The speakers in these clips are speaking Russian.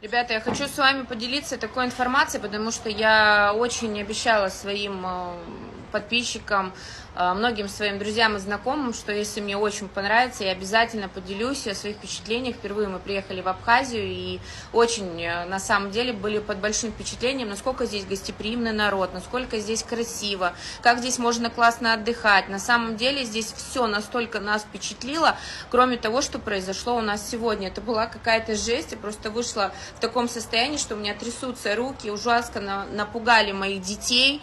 Ребята, я хочу с вами поделиться такой информацией, потому что я очень обещала своим подписчикам, многим своим друзьям и знакомым, что если мне очень понравится, я обязательно поделюсь о своих впечатлениях. Впервые мы приехали в Абхазию и очень, на самом деле, были под большим впечатлением, насколько здесь гостеприимный народ, насколько здесь красиво, как здесь можно классно отдыхать. На самом деле здесь все настолько нас впечатлило, кроме того, что произошло у нас сегодня. Это была какая-то жесть, я просто вышла в таком состоянии, что у меня трясутся руки, ужасно напугали моих детей.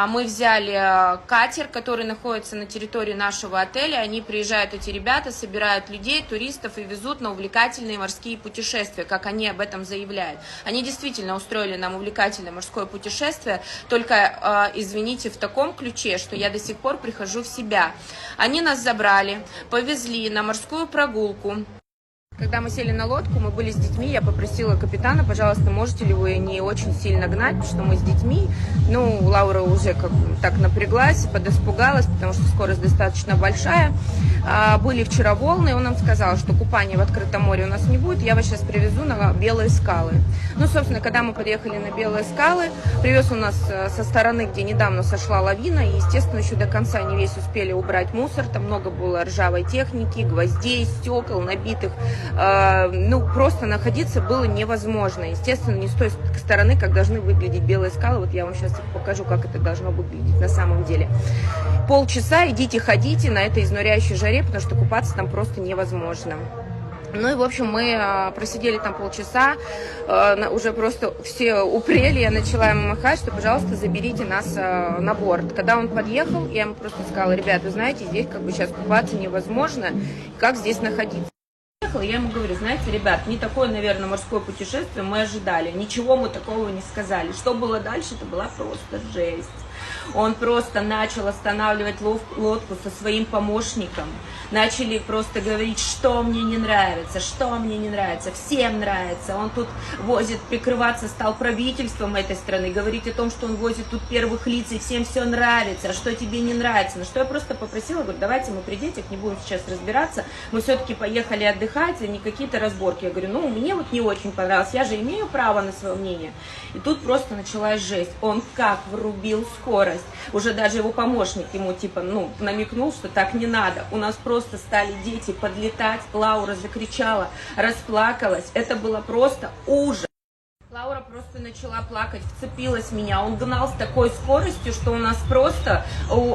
Мы взяли катер, который находится на территории нашего отеля. Они приезжают, эти ребята, собирают людей, туристов и везут на увлекательные морские путешествия, как они об этом заявляют. Они действительно устроили нам увлекательное морское путешествие, только, извините, в таком ключе, что я до сих пор прихожу в себя. Они нас забрали, повезли на морскую прогулку. Когда мы сели на лодку, мы были с детьми, я попросила капитана, пожалуйста, можете ли вы не очень сильно гнать, потому что мы с детьми. Ну, Лаура уже как так напряглась, подиспугалась, потому что скорость достаточно большая. Были вчера волны, и он нам сказал, что купания в открытом море у нас не будет, я вас сейчас привезу на Белые скалы. Ну, собственно, когда мы подъехали на Белые скалы, привез он нас со стороны, где недавно сошла лавина, и, естественно, еще до конца не весь успели убрать мусор, там много было ржавой техники, гвоздей, стекол, набитых. Ну, просто находиться было невозможно. Естественно, не с той стороны, как должны выглядеть Белые скалы. Вот я вам сейчас покажу, как это должно выглядеть на самом деле. Полчаса идите, ходите на этой изнуряющей жаре, потому что купаться там просто невозможно. Ну и, в общем, мы просидели там полчаса, уже просто все упрели, я начала ему махать, что, пожалуйста, заберите нас на борт. Когда он подъехал, я ему просто сказала: ребята, вы знаете, здесь как бы сейчас купаться невозможно, как здесь находиться? Я ему говорю: знаете, ребят, не такое, наверное, морское путешествие мы ожидали, ничего мы такого не сказали. Что было дальше, это была просто жесть. Он просто начал останавливать лодку со своим помощником. Начали просто говорить, что мне не нравится, что мне не нравится. Всем нравится. Он тут возит, прикрываться стал правительством этой страны, говорить о том, что он возит тут первых лиц, и всем все нравится, а что тебе не нравится. На что я просто попросила, говорю: давайте мы при детях не будем сейчас разбираться. Мы все-таки поехали отдыхать, а не какие-то разборки. Я говорю: ну, мне вот не очень понравилось, я же имею право на свое мнение. И тут просто началась жесть. Он как врубил скорость. Уже даже его помощник ему типа, ну, намекнул, что так не надо. У нас просто стали дети подлетать. Лаура закричала, расплакалась. Это было просто ужас. Лаура просто начала плакать, вцепилась в меня. Он гнал с такой скоростью, что у нас просто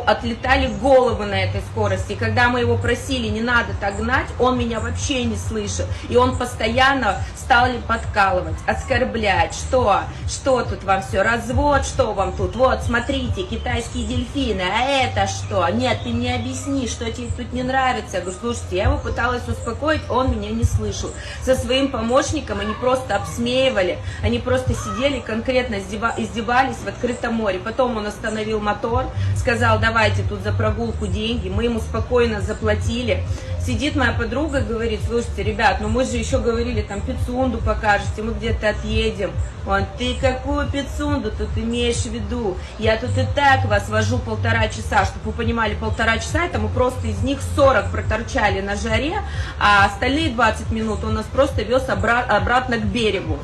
отлетали головы на этой скорости. И когда мы его просили: не надо так гнать, он меня вообще не слышал. И он постоянно стал подкалывать, оскорблять. Что тут вам все? Развод? Что вам тут? Вот, смотрите, китайские дельфины. А это что? Нет, ты мне объясни, что тебе тут не нравится. Я говорю: слушайте, я его пыталась успокоить, он меня не слышал. Со своим помощником они просто обсмеивали. Они просто сидели, конкретно издевались в открытом море. Потом он остановил мотор, сказал: давайте тут за прогулку деньги. Мы ему спокойно заплатили. Сидит моя подруга и говорит: слушайте, ребят, ну мы же еще говорили, там Пицунду покажете, мы где-то отъедем. Он: ты какую Пицунду тут имеешь в виду? Я тут и так вас вожу 1,5 часа. Чтобы вы понимали, 1,5 часа, это мы просто из них 40 проторчали на жаре, а остальные 20 минут он нас просто вез обратно к берегу.